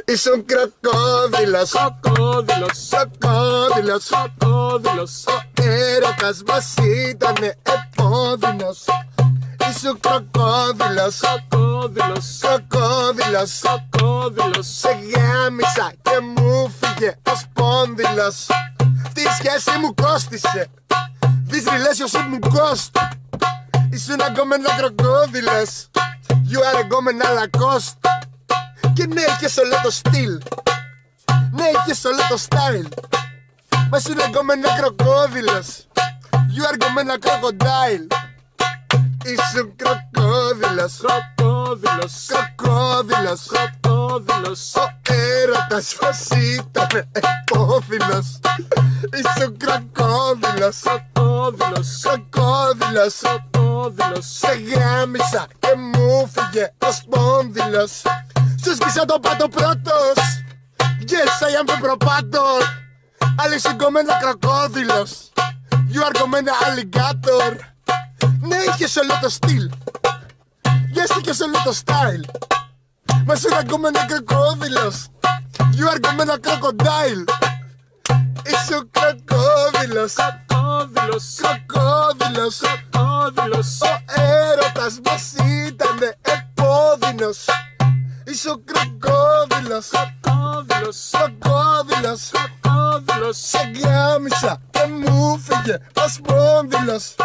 Ήσουν κροκόδιλος, κροκόδιλος, ο έρωτας μας ήτανε επώδυνος. Ήσουν κροκόδιλος, κροκόδιλος, σε γάμισα και μου φύγε ο σπόνδυλος. Αυτή η σχέση μου κόστισε, this relationship μου κόστο. Ήσουν αγκόμενα κροκόδιλος, you are αγκόμενα Lacoste. Και ναι, είχες όλο το στυλ, ναι, είχες όλο το style. Μα ήσουν αγκόμενα κροκόδιλος, you are αγκόμενα crocodile. Ήσουν κροκόδιλος, κροκόδιλος, ο έρωτας μας ήτανε επώδυνος. Ήσουν κροκόδιλος, κροκόδιλος, σε γάμισα και μου φύγε ο σπόνδυλος. Σου σκίσα το πάτο πρώτος, yes I am the propator. Άλλη συγκομμένα κροκόδιλος, you are κομμένα alligator. Ναι, είχες όλο το στυλ, yes, είχες όλο το style. Μα σου είναι κομμένα κροκόδιλος, you are κομμένα crocodile. Ήσουν κροκόδιλος, κροκόδιλος, ο έρωτας μας ήτανε επώδυνος. Ήσουν κροκόδιλος, κροκόδιλος, σε γάμισα και μου φύγε ο σπόνδυλος.